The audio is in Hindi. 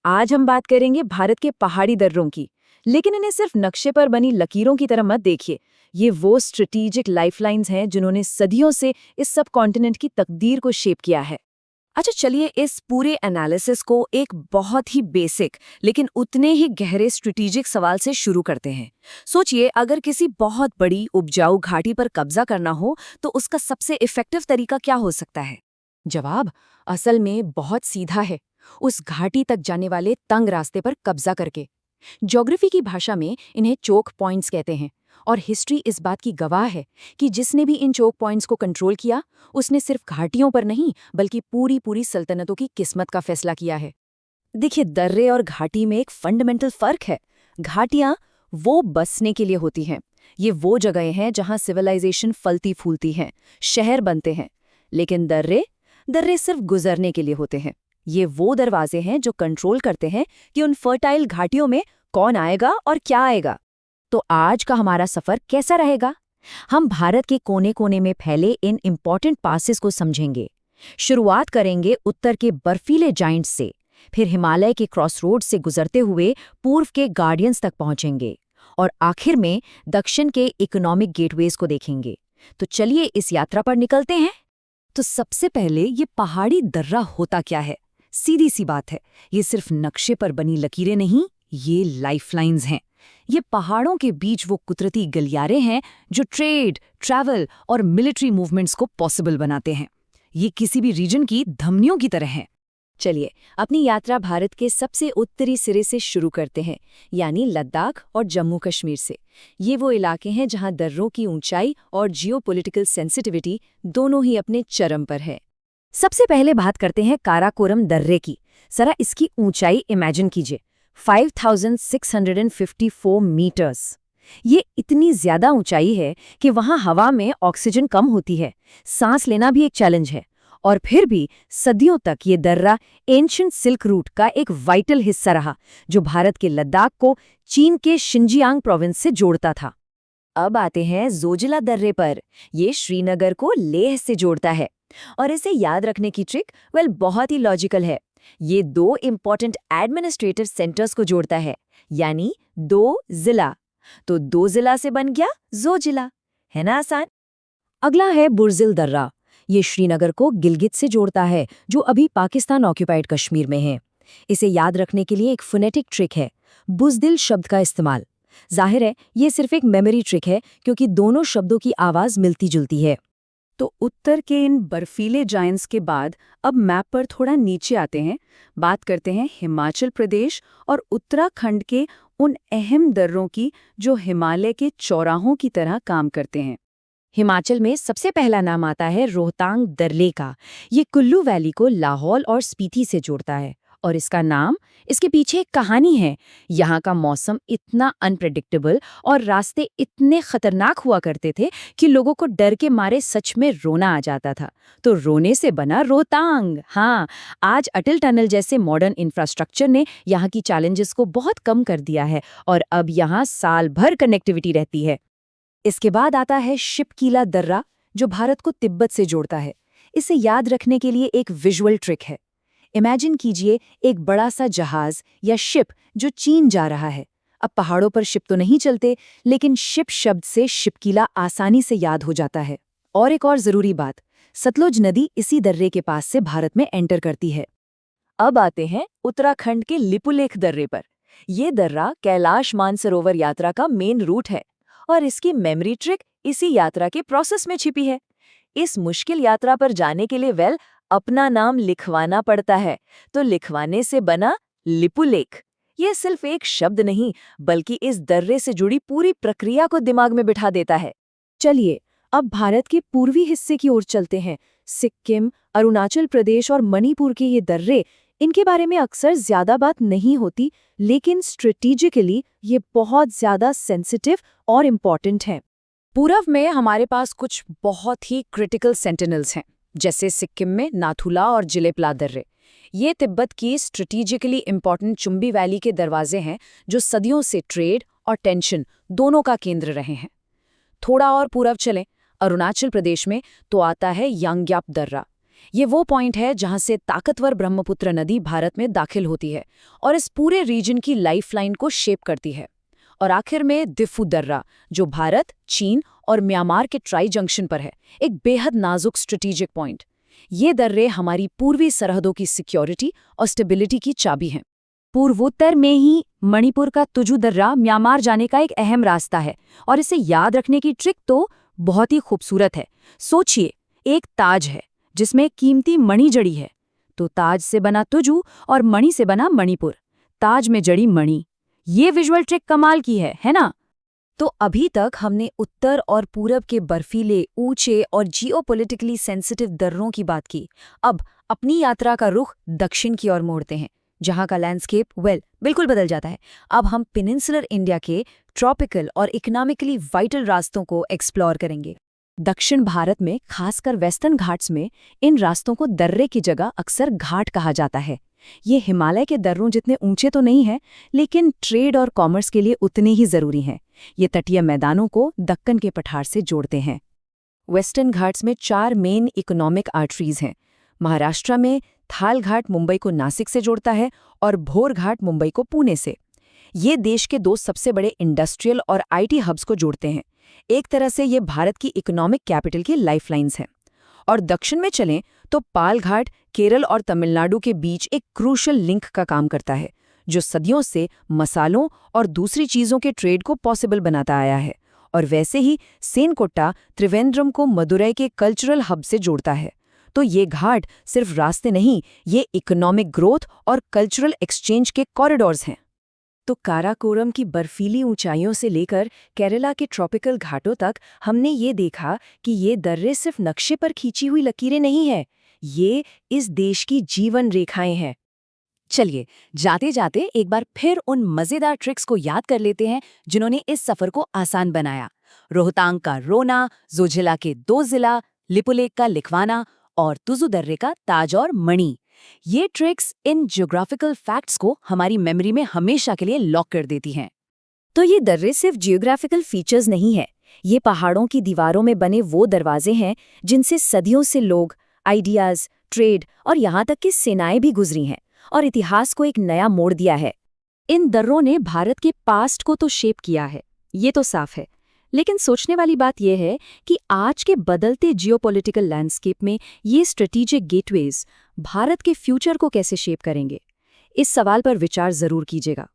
आज हम बात करेंगे भारत के पहाड़ी दर्रों की। लेकिन इन्हें सिर्फ नक्शे पर बनी लकीरों की तरह मत देखिए। ये वो स्ट्रेटेजिक लाइफलाइंस हैं जिन्होंने सदियों से इस सब कॉन्टिनेंट की तकदीर को शेप किया है। अच्छा, चलिए इस पूरे एनालिसिस को एक बहुत ही बेसिक लेकिन उतने ही गहरे स्ट्रेटेजिक सवाल से शुरू करते हैं। सोचिए, अगर किसी बहुत बड़ी उपजाऊ घाटी पर कब्जा करना हो तो उसका सबसे इफेक्टिव तरीका क्या हो सकता है? जवाब असल में बहुत सीधा है। उस घाटी तक जाने वाले तंग रास्ते पर कब्जा करके। ज्योग्राफी की भाषा में इन्हें चोक पॉइंट्स कहते हैं, और हिस्ट्री इस बात की गवाह है कि जिसने भी इन चोक पॉइंट्स को कंट्रोल किया, उसने सिर्फ घाटियों पर नहीं बल्कि पूरी पूरी सल्तनतों की किस्मत का फैसला किया है। देखिए, दर्रे और घाटी में एक फंडामेंटल फर्क है। घाटियां वो बसने के लिए होती हैं। ये वो जगह हैं जहां सिविलाइजेशन फलती फूलती है, शहर बनते हैं। लेकिन दर्रे दर्रे सिर्फ गुजरने के लिए होते हैं। ये वो दरवाजे हैं जो कंट्रोल करते हैं कि उन फर्टाइल घाटियों में कौन आएगा और क्या आएगा। तो आज का हमारा सफर कैसा रहेगा? हम भारत के कोने कोने में फैले इन इम्पॉर्टेंट पासेस को समझेंगे। शुरुआत करेंगे उत्तर के बर्फीले जाइंट्स से, फिर हिमालय के क्रॉसरोड से गुजरते हुए पूर्व के गार्डियंस तक पहुंचेंगे, और आखिर में दक्षिण के इकोनॉमिक गेटवेज को देखेंगे। तो चलिए इस यात्रा पर निकलते हैं। तो सबसे पहले ये पहाड़ी दर्रा होता क्या है? सीधी सी बात है, ये सिर्फ नक्शे पर बनी लकीरें नहीं, ये लाइफलाइंस हैं। ये पहाड़ों के बीच वो कुदरती गलियारे हैं जो ट्रेड, ट्रैवल और मिलिट्री मूवमेंट्स को पॉसिबल बनाते हैं। ये किसी भी रीजन की धमनियों की तरह हैं। चलिए अपनी यात्रा भारत के सबसे उत्तरी सिरे से शुरू करते हैं, यानी लद्दाख और जम्मू कश्मीर से। ये वो इलाके हैं जहां दर्रों की ऊंचाई और जियोपॉलिटिकल सेंसिटिविटी दोनों ही अपने चरम पर है। सबसे पहले बात करते हैं काराकोरम दर्रे की। जरा इसकी ऊंचाई इमेजिन कीजिए, 5654 मीटर्स। ये इतनी ज्यादा ऊंचाई है कि वहां हवा में ऑक्सीजन कम होती है, सांस लेना भी एक चैलेंज है। और फिर भी सदियों तक ये दर्रा एंशिएंट सिल्क रूट का एक वाइटल हिस्सा रहा, जो भारत के लद्दाख को चीन के शिनजियांग प्रोविंस से जोड़ता था। अब आते हैं जोजिला दर्रे पर। ये श्रीनगर को लेह से जोड़ता है, और इसे याद रखने की ट्रिक बहुत ही लॉजिकल है। ये दो इम्पॉर्टेंट एडमिनिस्ट्रेटिव सेंटर्स को जोड़ता है, यानी दो जिला। तो दो जिला से बन गया जोजिला, है ना आसान? अगला है बुर्जिल दर्रा। ये श्रीनगर को गिलगित से जोड़ता है, जो अभी पाकिस्तान ऑक्यूपाइड कश्मीर में है। इसे याद रखने के लिए एक फोनेटिक ट्रिक है, बुज़दिल शब्द का इस्तेमाल। जाहिर है ये सिर्फ एक मेमोरी ट्रिक है, क्योंकि दोनों शब्दों की आवाज मिलती जुलती है। तो उत्तर के इन बर्फीले जायंट्स के बाद अब मैप पर थोड़ा नीचे आते हैं। बात करते हैं हिमाचल प्रदेश और उत्तराखंड के उन अहम दर्रों की जो हिमालय के चौराहों की तरह काम करते हैं। हिमाचल में सबसे पहला नाम आता है रोहतांग दर्रे का। ये कुल्लू वैली को लाहौल और स्पीति से जोड़ता है, और इसका नाम, इसके पीछे एक कहानी है। यहाँ का मौसम इतना अनप्रेडिक्टेबल और रास्ते इतने खतरनाक हुआ करते थे कि लोगों को डर के मारे सच में रोना आ जाता था। तो रोने से बना रोहतांग। हाँ, आज अटल टनल जैसे मॉडर्न इंफ्रास्ट्रक्चर ने यहाँ की चैलेंजेस को बहुत कम कर दिया है, और अब यहाँ साल भर कनेक्टिविटी रहती है। इसके बाद आता है शिपकीला दर्रा, जो भारत को तिब्बत से जोड़ता है। इसे याद रखने के लिए एक विजुअल ट्रिक है। इमेजिन कीजिए एक बड़ा सा जहाज या शिप जो चीन जा रहा है। अब पहाड़ों पर शिप तो नहीं चलते, लेकिन शिप शब्द से शिपकीला आसानी से याद हो जाता है। और एक और जरूरी बात, सतलुज नदी इसी दर्रे के पास से भारत में एंटर करती है। अब आते हैं उत्तराखंड के लिपुलेख दर्रे पर। यह दर्रा कैलाश मानसरोवर यात्रा का मेन रूट है, और इसकी मेमोरी ट्रिक इसी यात्रा के प्रोसेस में छिपी है। इस मुश्किल यात्रा पर जाने के लिए अपना नाम लिखवाना पड़ता है, तो लिखवाने से बना लिपुलेख। ये सिर्फ एक शब्द नहीं, बल्कि इस दर्रे से जुड़ी पूरी प्रक्रिया को दिमाग में बिठा देता है। चलिए अब भारत के पूर्वी हिस्से की ओर चलते हैं। सिक्किम, अरुणाचल प्रदेश और मणिपुर के ये दर्रे, इनके बारे में अक्सर ज्यादा बात नहीं होती, लेकिन स्ट्रेटेजिकली ये बहुत ज्यादा सेंसिटिव और इम्पॉर्टेंट हैं। पूर्व में हमारे पास कुछ बहुत ही क्रिटिकल सेंटिनल्स हैं, जैसे सिक्किम में नाथुला और जिलेपला दर्रे। ये तिब्बत की स्ट्रेटेजिकली इम्पॉर्टेंट चुम्बी वैली के दरवाजे हैं, जो सदियों से ट्रेड और टेंशन दोनों का केंद्र रहे हैं। थोड़ा और पूर्व चलें, अरुणाचल प्रदेश में तो आता है यांग्याप दर्रा। ये वो पॉइंट है जहां से ताकतवर ब्रह्मपुत्र नदी भारत में दाखिल होती है और इस पूरे रीजन की लाइफलाइन को शेप करती है। और आखिर में दिफू दर्रा, जो भारत, चीन और म्यांमार के ट्राई जंक्शन पर है, एक बेहद नाजुक स्ट्रेटेजिक पॉइंट। ये दर्रे हमारी पूर्वी सरहदों की सिक्योरिटी और स्टेबिलिटी की चाबी हैं। पूर्वोत्तर में ही मणिपुर का तुजु दर्रा म्यांमार जाने का एक अहम रास्ता है, और इसे याद रखने की ट्रिक तो बहुत ही खूबसूरत है। सोचिए, एक ताज है जिसमें कीमती मणि जड़ी है, तो ताज से बना तुजु और मणि से बना मणिपुर, ताज में जड़ी मणि। ये विजुअल ट्रिक कमाल की है ना? तो अभी तक हमने उत्तर और पूरब के बर्फीले, ऊंचे और जियोपॉलिटिकली सेंसिटिव दर्रों की बात की। अब अपनी यात्रा का रुख दक्षिण की ओर मोड़ते हैं, जहां का लैंडस्केप बिल्कुल बदल जाता है। अब हम पेनिनसुलर इंडिया के ट्रॉपिकल और इकोनॉमिकली वाइटल रास्तों को एक्सप्लोर करेंगे। दक्षिण भारत में, खासकर वेस्टर्न घाट्स में, इन रास्तों को दर्रे की जगह अक्सर घाट कहा जाता है। ये हिमालय के दर्रों जितने ऊंचे तो नहीं हैं, लेकिन ट्रेड और कॉमर्स के लिए उतने ही जरूरी हैं। ये तटीय मैदानों को दक्कन के पठार से जोड़ते हैं। वेस्टर्न घाट्स में 4 मेन इकोनॉमिक आर्टरीज हैं। महाराष्ट्र में थाल घाट मुंबई को नासिक से जोड़ता है और भोर घाट मुंबई को पुणे से। ये देश के 2 सबसे बड़े इंडस्ट्रियल और आईटी हब्स को जोड़ते हैं। एक तरह से ये भारत की इकोनॉमिक कैपिटल की लाइफलाइंस हैं। और दक्षिण में चलें तो पाल घाट केरल और तमिलनाडु के बीच एक क्रूशल लिंक का काम करता है, जो सदियों से मसालों और दूसरी चीज़ों के ट्रेड को पॉसिबल बनाता आया है। और वैसे ही सेनकोट्टा त्रिवेंद्रम को मदुरई के कल्चरल हब से जोड़ता है। तो ये घाट सिर्फ रास्ते नहीं, ये इकोनॉमिक ग्रोथ और कल्चरल एक्सचेंज के कॉरिडोर्स हैं। तो काराकोरम की बर्फीली ऊंचाइयों से लेकर केरला के ट्रॉपिकल घाटों तक हमने ये देखा कि ये दर्रे सिर्फ नक्शे पर खींची हुई लकीरें नहीं हैं, ये इस देश की जीवन रेखाएं हैं। चलिए, जाते जाते एक बार फिर उन मज़ेदार ट्रिक्स को याद कर लेते हैं जिन्होंने इस सफ़र को आसान बनाया। रोहतांग का रोना, जोजिला के 2 जिला, लिपुलेख का लिखवाना और तुजु दर्रे का ताज और मणि। ये ट्रिक्स इन ज्योग्राफिकल फैक्ट्स को हमारी मेमोरी में हमेशा के लिए लॉक कर देती हैं। तो ये दर्रे सिर्फ जियोग्राफिकल फीचर्स नहीं है, ये पहाड़ों की दीवारों में बने वो दरवाजे हैं जिनसे सदियों से लोग, आइडियाज, ट्रेड और यहाँ तक कि सेनाएं भी गुजरी हैं और इतिहास को एक नया मोड़ दिया है। इन दर्रों ने भारत के पास्ट को तो शेप किया है, ये तो साफ है। लेकिन सोचने वाली बात यह है कि आज के बदलते जियोपॉलिटिकल लैंडस्केप में ये स्ट्रेटेजिक गेटवेज भारत के फ्यूचर को कैसे शेप करेंगे? इस सवाल पर विचार जरूर कीजिएगा।